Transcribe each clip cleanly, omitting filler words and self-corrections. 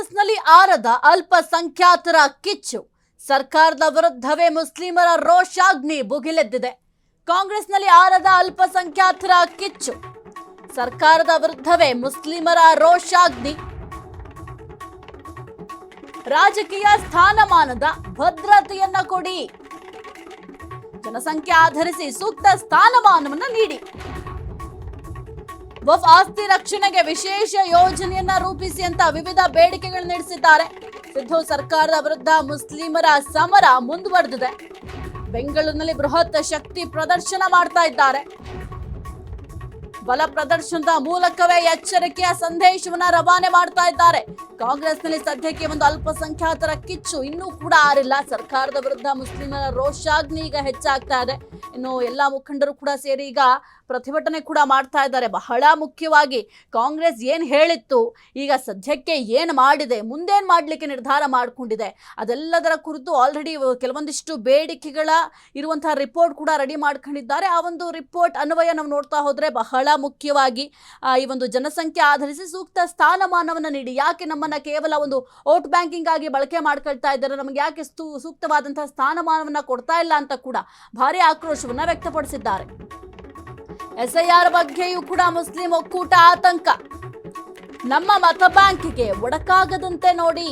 ಕಾಂಗ್ರೆಸ್ನಲ್ಲಿ ಆರದ ಅಲ್ಪಸಂಖ್ಯಾತರ ಕಿಚ್ಚು. ಸರ್ಕಾರದ ವಿರುದ್ಧವೇ ಮುಸ್ಲಿಮರ ರೋಷಾಗ್ನಿ ಭುಗಿಲೆದ್ದಿದೆ. ಕಾಂಗ್ರೆಸ್ನಲ್ಲಿ ಆರದ ಅಲ್ಪಸಂಖ್ಯಾತರ ಕಿಚ್ಚು. ಸರ್ಕಾರದ ವಿರುದ್ಧವೇ ಮುಸ್ಲಿಮರ ರೋಷಾಗ್ನಿ. ರಾಜಕೀಯ ಸ್ಥಾನಮಾನದ ಭದ್ರತೆಯನ್ನ ಕೊಡಿ, ಜನಸಂಖ್ಯೆ ಆಧರಿಸಿ ಸೂಕ್ತ ಸ್ಥಾನಮಾನವನ್ನ ನೀಡಿ, ವಫ್ ಆಸ್ತಿ ರಕ್ಷಣೆಗೆ ವಿಶೇಷ ಯೋಜನೆಯನ್ನ ರೂಪಿಸಿ ಅಂತ ವಿವಿಧ ಬೇಡಿಕೆಗಳನ್ನು ನಡೆಸಿದ್ದಾರೆ. ಸಿದ್ದು ಸರ್ಕಾರದ ವಿರುದ್ಧ ಮುಸ್ಲಿಮರ ಸಮರ ಮುಂದುವರೆದಿದೆ. ಬೆಂಗಳೂರಿನಲ್ಲಿ ಬೃಹತ್ ಶಕ್ತಿ ಪ್ರದರ್ಶನ ಮಾಡ್ತಾ ಇದ್ದಾರೆ. ಬಲ ಪ್ರದರ್ಶನದ ಮೂಲಕವೇ ಎಚ್ಚರಿಕೆಯ ಸಂದೇಶವನ್ನ ರವಾನೆ ಮಾಡ್ತಾ ಇದ್ದಾರೆ. ಕಾಂಗ್ರೆಸ್ನಲ್ಲಿ ಸದ್ಯಕ್ಕೆ ಒಂದು ಅಲ್ಪಸಂಖ್ಯಾತರ ಕಿಚ್ಚು ಇನ್ನೂ ಕೂಡ ಆರಿಲ್ಲ. ಸರ್ಕಾರದ ವಿರುದ್ಧ ಮುಸ್ಲಿಮರ ರೋಷಾಗ್ನಿ ಈಗ ಹೆಚ್ಚಾಗ್ತಾ ಇದೆ. ಇನ್ನು ಎಲ್ಲಾ ಮುಖಂಡರು ಕೂಡ ಸೇರಿ ಈಗ ಪ್ರತಿಭಟನೆ ಕೂಡ ಮಾಡ್ತಾ ಇದ್ದಾರೆ. ಬಹಳ ಮುಖ್ಯವಾಗಿ ಕಾಂಗ್ರೆಸ್ ಏನ್ ಹೇಳಿತ್ತು, ಈಗ ಸದ್ಯಕ್ಕೆ ಏನ್ ಮಾಡಿದೆ, ಮುಂದೇನ್ ಮಾಡ್ಲಿಕ್ಕೆ ನಿರ್ಧಾರ ಮಾಡಿಕೊಂಡಿದೆ, ಅದೆಲ್ಲದರ ಕುರಿತು ಆಲ್ರೆಡಿ ಕೆಲವೊಂದಿಷ್ಟು ಬೇಡಿಕೆಗಳ ಇರುವಂತಹ ರಿಪೋರ್ಟ್ ಕೂಡ ರೆಡಿ ಮಾಡ್ಕೊಂಡಿದ್ದಾರೆ. ಆ ಒಂದು ರಿಪೋರ್ಟ್ ಅನ್ವಯ ನಾವು ನೋಡ್ತಾ ಹೋದ್ರೆ ಬಹಳ ಮುಖ್ಯವಾಗಿ ಈ ಒಂದು ಜನಸಂಖ್ಯೆ ಆಧರಿಸಿ ಸೂಕ್ತ ಸ್ಥಾನಮಾನವನ್ನು ನೀಡಿ, ಯಾಕೆ ನಮ್ಮನ್ನ ಕೇವಲ ಒಂದು ವೋಟ್ ಬ್ಯಾಂಕಿಂಗ್ ಆಗಿ ಬಳಕೆ ಮಾಡ್ಕೊಳ್ತಾ ಇದ್ದಾರೆ, ನಮಗೆ ಯಾಕೆ ಸೂಕ್ತವಾದಂತಹ ಸ್ಥಾನಮಾನವನ್ನ ಕೊಡ್ತಾ ಇಲ್ಲ ಅಂತ ಕೂಡ ಭಾರಿ ಆಕ್ರೋಶವನ್ನ ವ್ಯಕ್ತಪಡಿಸಿದ್ದಾರೆ. ಎಸ್ಐಆರ್ ಬಗ್ಗೆಯೂ ಕೂಡ ಮುಸ್ಲಿಂ ಒಕ್ಕೂಟ ಆತಂಕ. ನಮ್ಮ ಮತ ಬ್ಯಾಂಕಿಗೆ ಒಡಕಾಗದಂತೆ ನೋಡಿ.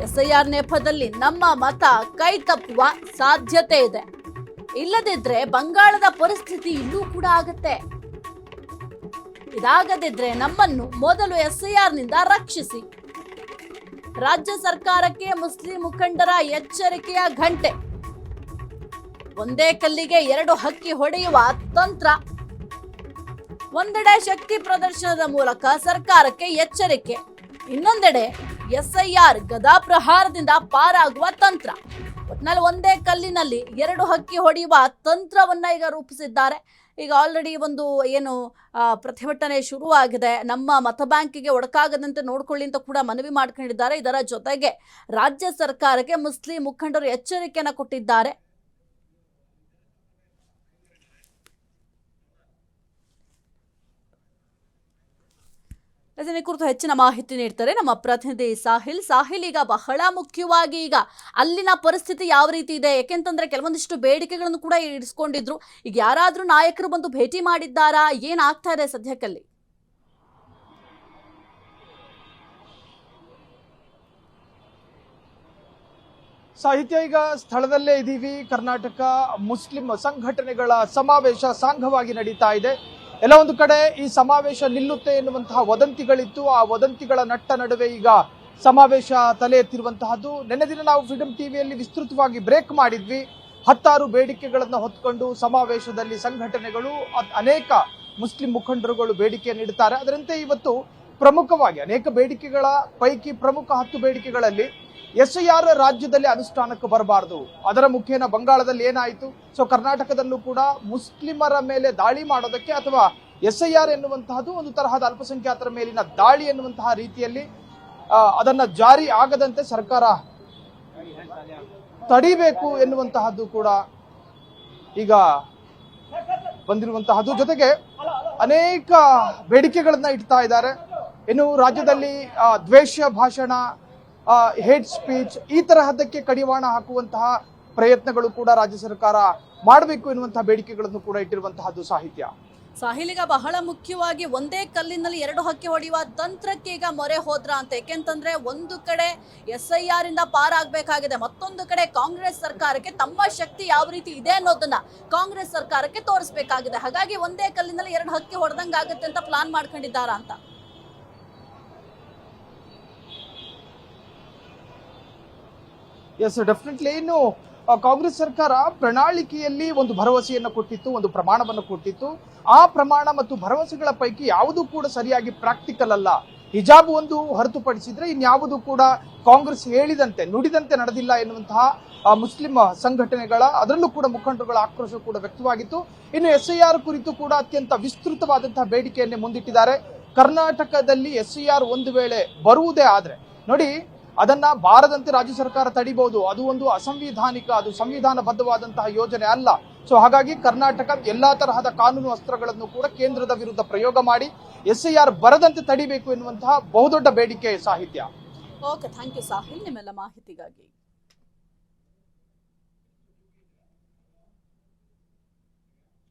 ಎಸ್ಐಆರ್ ನೆಪದಲ್ಲಿ ನಮ್ಮ ಮತ ಕೈ ತಪ್ಪುವ ಸಾಧ್ಯತೆ ಇದೆ. ಇಲ್ಲದಿದ್ರೆ ಬಂಗಾಳದ ಪರಿಸ್ಥಿತಿ ಇಲ್ಲೂ ಕೂಡ ಆಗತ್ತೆ. ಇದಾಗದಿದ್ರೆ ನಮ್ಮನ್ನು ಮೊದಲು ಎಸ್ಐಆರ್ ನಿಂದ ರಕ್ಷಿಸಿ. ರಾಜ್ಯ ಸರ್ಕಾರಕ್ಕೆ ಮುಸ್ಲಿಂ ಮುಖಂಡರ ಎಚ್ಚರಿಕೆಯ ಘಂಟೆ. ಒಂದೇ ಕಲ್ಲಿಗೆ ಎರಡು ಹಕ್ಕಿ ಹೊಡೆಯುವ ತಂತ್ರ. ಒಂದೆಡೆ ಶಕ್ತಿ ಪ್ರದರ್ಶನದ ಮೂಲಕ ಸರ್ಕಾರಕ್ಕೆ ಎಚ್ಚರಿಕೆ, ಇನ್ನೊಂದೆಡೆ ಎಸ್ಐಆರ್ ಗದಾಪ್ರಹಾರದಿಂದ ಪಾರಾಗುವ ತಂತ್ರ. ಒಟ್ನಲ್ಲಿ ಒಂದೇ ಕಲ್ಲಿನಲ್ಲಿ ಎರಡು ಹಕ್ಕಿ ಹೊಡೆಯುವ ತಂತ್ರವನ್ನ ಈಗ ರೂಪಿಸಿದ್ದಾರೆ. ಈಗ ಆಲ್ರೆಡಿ ಒಂದು ಏನು ಪ್ರತಿಭಟನೆ ಶುರುವಾಗಿದೆ. ನಮ್ಮ ಮತ ಬ್ಯಾಂಕಿಗೆ ಒಡಕಾಗದಂತೆ ನೋಡ್ಕೊಳ್ಳಿ ಅಂತ ಕೂಡ ಮನವಿ ಮಾಡ್ಕೊಂಡಿದ್ದಾರೆ. ಇದರ ಜೊತೆಗೆ ರಾಜ್ಯ ಸರ್ಕಾರಕ್ಕೆ ಮುಸ್ಲಿಂ ಮುಖಂಡರು ಎಚ್ಚರಿಕೆಯನ್ನು ಕೊಟ್ಟಿದ್ದಾರೆ. ಇದರ ಕುರಿತು ಹೆಚ್ಚಿನ ಮಾಹಿತಿ ನೀಡ್ತಾರೆ ನಮ್ಮ ಪ್ರತಿನಿಧಿ ಸಾಹಿಲ್. ಈಗ ಬಹಳ ಮುಖ್ಯವಾಗಿ ಈಗ ಅಲ್ಲಿನ ಪರಿಸ್ಥಿತಿ ಯಾವ ರೀತಿ ಇದೆ, ಯಾಕೆಂತಂದ್ರೆ ಕೆಲವೊಂದಿಷ್ಟು ಬೇಡಿಕೆಗಳನ್ನು ಕೂಡ ಇರಿಸ್ಕೊಂಡಿದ್ರು. ಈಗ ಯಾರಾದ್ರೂ ನಾಯಕರು ಬಂದು ಭೇಟಿ ಮಾಡಿದ್ದಾರಾ, ಏನಾಗ್ತಾ ಇದೆ ಸದ್ಯಕ್ಕಲ್ಲಿ? ಸಾಹಿತ್ಯ, ಈಗ ಸ್ಥಳದಲ್ಲೇ ಇದ್ದೀವಿ. ಕರ್ನಾಟಕ ಮುಸ್ಲಿಂ ಸಂಘಟನೆಗಳ ಸಮಾವೇಶ ಸಾಂಘವಾಗಿ ನಡೀತಾ ಇದೆ. ಎಲ್ಲ ಒಂದು ಕಡೆ ಈ ಸಮಾವೇಶ ನಿಲ್ಲುತ್ತೆ ಎನ್ನುವಂತಹ ವದಂತಿಗಳಿತ್ತು. ಆ ವದಂತಿಗಳ ನಟ್ಟ ನಡುವೆ ಈಗ ಸಮಾವೇಶ ತಲೆ ಎತ್ತಿರುವಂತಹದ್ದು. ನಿನ್ನೆ ದಿನ ನಾವು ಫ್ರೀಡಂ ಟಿವಿಯಲ್ಲಿ ವಿಸ್ತೃತವಾಗಿ ಬ್ರೇಕ್ ಮಾಡಿದ್ವಿ. 10 ಬೇಡಿಕೆಗಳನ್ನು ಹೊತ್ಕೊಂಡು ಸಮಾವೇಶದಲ್ಲಿ ಸಂಘಟನೆಗಳು ಅನೇಕ ಮುಸ್ಲಿಂ ಮುಖಂಡರುಗಳು ಬೇಡಿಕೆ ನೀಡುತ್ತಾರೆ. ಅದರಂತೆ ಇವತ್ತು ಪ್ರಮುಖವಾಗಿ ಅನೇಕ ಬೇಡಿಕೆಗಳ ಪೈಕಿ ಪ್ರಮುಖ 10 ಬೇಡಿಕೆಗಳಲ್ಲಿ ಎಸ್ಐಆರ್ ರಾಜ್ಯದಲ್ಲಿ ಅನುಷ್ಠಾನಕ್ಕೆ ಬರಬಾರದು. ಅದರ ಮುಖೇನ ಬಂಗಾಳದಲ್ಲಿ ಏನಾಯಿತು, ಸೊ ಕರ್ನಾಟಕದಲ್ಲೂ ಕೂಡ ಮುಸ್ಲಿಮರ ಮೇಲೆ ದಾಳಿ ಮಾಡೋದಕ್ಕೆ ಅಥವಾ ಎಸ್ಐಆರ್ ಎನ್ನುವಂತಹದ್ದು ಒಂದು ತರಹದ ಅಲ್ಪಸಂಖ್ಯಾತರ ಮೇಲಿನ ದಾಳಿ ಎನ್ನುವಂತಹ ರೀತಿಯಲ್ಲಿ ಅದನ್ನ ಜಾರಿ ಆಗದಂತೆ ಸರ್ಕಾರ ತಡಿಬೇಕು ಎನ್ನುವಂತಹದ್ದು ಕೂಡ ಈಗ ಬಂದಿರುವಂತಹದ್ದು. ಜೊತೆಗೆ ಅನೇಕ ಬೇಡಿಕೆಗಳನ್ನ ಇಡ್ತಾ ಇದ್ದಾರೆ. ಇನ್ನು ರಾಜ್ಯದಲ್ಲಿ ದ್ವೇಷ ಭಾಷಣ, ಹೇಟ್ ಸ್ಪೀಚ್ ಈ ತರಹದಕ್ಕೆ ಕಡಿವಾಣ ಹಾಕುವಂತಹ ಪ್ರಯತ್ನಗಳು ಕೂಡ ರಾಜ್ಯ ಸರ್ಕಾರ ಮಾಡಬೇಕು ಎನ್ನುವಂತಹ ಬೇಡಿಕೆಗಳನ್ನು ಕೂಡ ಇಟ್ಟಿರುವಂತಹದ್ದು. ಸಾಹಿಲ್, ಈಗ ಬಹಳ ಮುಖ್ಯವಾಗಿ ಒಂದೇ ಕಲ್ಲಿನಲ್ಲಿ ಎರಡು ಹಕ್ಕಿ ಹೊಡೆಯುವ ತಂತ್ರಕ್ಕೆ ಈಗ ಮೊರೆ ಹೋದ್ರ ಅಂತ. ಯಾಕೆಂತಂದ್ರೆ ಒಂದು ಕಡೆ ಎಸ್ಐಆರ್ ಇಂದ ಪಾರಾಗಬೇಕಾಗಿದೆ, ಮತ್ತೊಂದು ಕಡೆ ಕಾಂಗ್ರೆಸ್ ಸರ್ಕಾರಕ್ಕೆ ತಮ್ಮ ಶಕ್ತಿ ಯಾವ ರೀತಿ ಇದೆ ಅನ್ನೋದನ್ನ ಕಾಂಗ್ರೆಸ್ ಸರ್ಕಾರಕ್ಕೆ ತೋರಿಸಬೇಕಾಗಿದೆ. ಹಾಗಾಗಿ ಒಂದೇ ಕಲ್ಲಿನಲ್ಲಿ ಎರಡು ಹಕ್ಕಿ ಹೊಡೆದಂಗಾಗುತ್ತೆ ಅಂತ ಪ್ಲಾನ್ ಮಾಡ್ಕೊಂಡಿದ್ದಾರಾ ಅಂತ? Yes, definitely. ಇನ್ನು ಕಾಂಗ್ರೆಸ್ ಸರ್ಕಾರ ಪ್ರಣಾಳಿಕೆಯಲ್ಲಿ ಒಂದು ಭರವಸೆಯನ್ನು ಕೊಟ್ಟಿತ್ತು, ಒಂದು ಪ್ರಮಾಣವನ್ನು ಕೊಟ್ಟಿತ್ತು. ಆ ಪ್ರಮಾಣ ಮತ್ತು ಭರವಸೆಗಳ ಪೈಕಿ ಯಾವುದೂ ಕೂಡ ಸರಿಯಾಗಿ ಪ್ರಾಕ್ಟಿಕಲ್ ಅಲ್ಲ. ಹಿಜಾಬ್ ಒಂದು ಹೊರತುಪಡಿಸಿದ್ರೆ ಇನ್ಯಾವುದು ಕೂಡ ಕಾಂಗ್ರೆಸ್ ಹೇಳಿದಂತೆ ನುಡಿದಂತೆ ನಡೆದಿಲ್ಲ ಎನ್ನುವಂತಹ ಮುಸ್ಲಿಂ ಸಂಘಟನೆಗಳ, ಅದರಲ್ಲೂ ಕೂಡ ಮುಖಂಡರುಗಳ ಆಕ್ರೋಶ ಕೂಡ ವ್ಯಕ್ತವಾಗಿತ್ತು. ಇನ್ನು ಎಸ್ಐಆರ್ ಕುರಿತು ಕೂಡ ಅತ್ಯಂತ ವಿಸ್ತೃತವಾದಂತಹ ಬೇಡಿಕೆಯನ್ನೇ ಮುಂದಿಟ್ಟಿದ್ದಾರೆ. ಕರ್ನಾಟಕದಲ್ಲಿ ಎಸ್ಐಆರ್ ಒಂದು ವೇಳೆ ಬರುವುದೇ ಆದ್ರೆ ನೋಡಿ, ಅದನ್ನ ಬಾರದಂತೆ ರಾಜ್ಯ ಸರ್ಕಾರ ತಡಿಬಹುದು. ಅದು ಒಂದು ಅಸಂವಿಧಾನಿಕ, ಅದು ಸಂವಿಧಾನಬದ್ಧವಾದಂತಹ ಯೋಜನೆ ಅಲ್ಲ. ಸೊ ಹಾಗಾಗಿ ಕರ್ನಾಟಕ ಎಲ್ಲಾ ತರಹದ ಕಾನೂನು ಅಸ್ತ್ರಗಳನ್ನು ಕೂಡ ಕೇಂದ್ರದ ವಿರುದ್ಧ ಪ್ರಯೋಗ ಮಾಡಿ SIR ಬರದಂತೆ ತಡಿಬೇಕು ಎನ್ನುವಂತಹ ಬಹುದೊಡ್ಡ ಬೇಡಿಕೆ ಸಾಹಿತ್ಯ. ಓಕೆ, ಥ್ಯಾಂಕ್ ಯು ಸಾಹಿಲ್ ನಿಮ್ಮೆಲ್ಲ ಮಾಹಿತಿಗಾಗಿ.